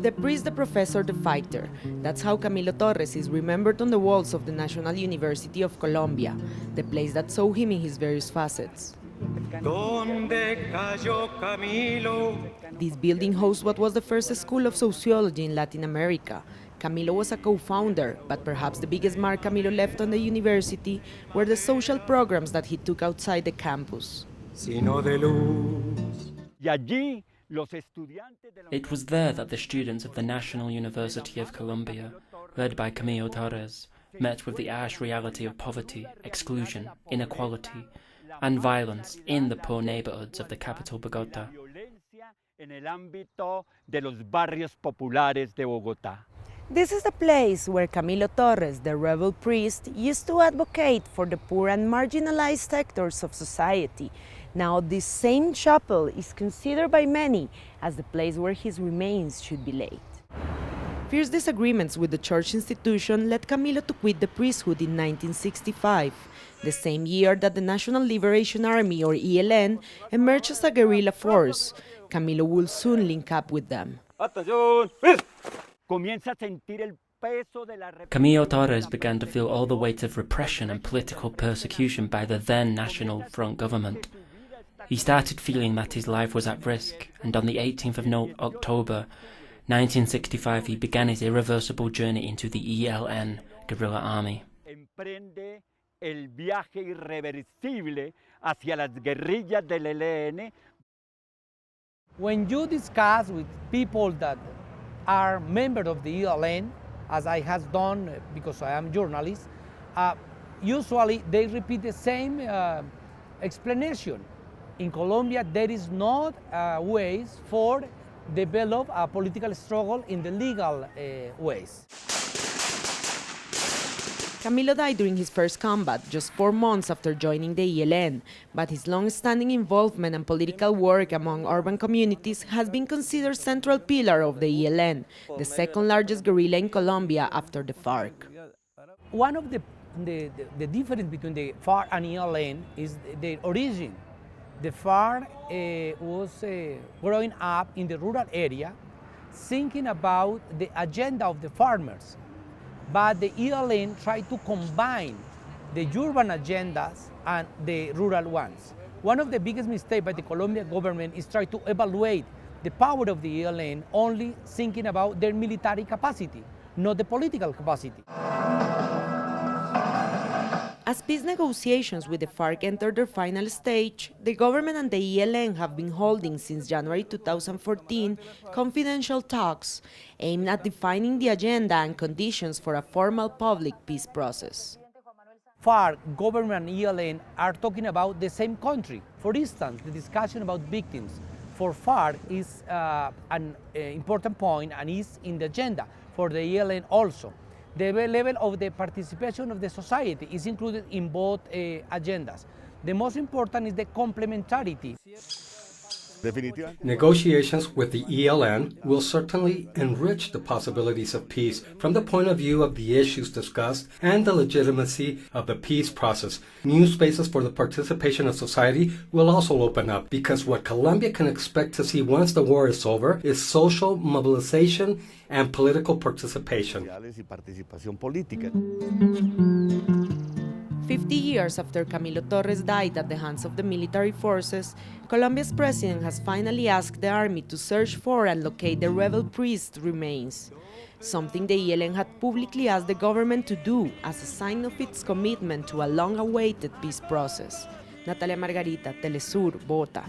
The priest, the professor, the fighter. That's how Camilo Torres is remembered on the walls of the National University of Colombia, the place that saw him in his various facets. This building hosts what was the first school of sociology in Latin America. Camilo was a co-founder, but perhaps the biggest mark Camilo left on the university were the social programs that he took outside the campus. It was there that the students of the National University of Colombia, led by Camilo Torres, met with the harsh reality of poverty, exclusion, inequality, and violence in the poor neighborhoods of the capital Bogotá. This is the place where Camilo Torres, the rebel priest, used to advocate for the poor and marginalized sectors of society. Now this same chapel is considered by many as the place where his remains should be laid. Fierce disagreements with the church institution led Camilo to quit the priesthood in 1965, the same year that the National Liberation Army, or ELN, emerged as a guerrilla force. Camilo will soon link up with them. Camilo Torres began to feel all the weight of repression and political persecution by the then National Front government. He started feeling that his life was at risk, and on the 18th of October 1965 he began his irreversible journey into the ELN guerrilla army. When you discuss with people that are members of the ELN, as I have done because I am a journalist, usually they repeat the same explanation. In Colombia, there is not ways for develop a political struggle in the legal ways. Camilo died during his first combat, just 4 months after joining the ELN, but his long-standing involvement and political work among urban communities has been considered central pillar of the ELN, the second largest guerrilla in Colombia after the FARC. One of the difference between the FARC and ELN is their origin. The FARC was growing up in the rural area, thinking about the agenda of the farmers. But the ELN tried to combine the urban agendas and the rural ones. One of the biggest mistakes by the Colombian government is try to evaluate the power of the ELN only thinking about their military capacity, not the political capacity. As peace negotiations with the FARC entered their final stage, the government and the ELN have been holding since January 2014 confidential talks aimed at defining the agenda and conditions for a formal public peace process. FARC, government and ELN are talking about the same country. For instance, the discussion about victims for FARC is an important point and is in the agenda for the ELN also. The level of the participation of the society is included in both agendas. The most important is the complementarity. Negotiations with the ELN will certainly enrich the possibilities of peace from the point of view of the issues discussed and the legitimacy of the peace process. New spaces for the participation of society will also open up, because what Colombia can expect to see once the war is over is social mobilization and political participation. 50 years after Camilo Torres died at the hands of the military forces, Colombia's president has finally asked the army to search for and locate the rebel priest's remains, something the ELN had publicly asked the government to do as a sign of its commitment to a long-awaited peace process. Natalia Margarita, Telesur, Bogotá.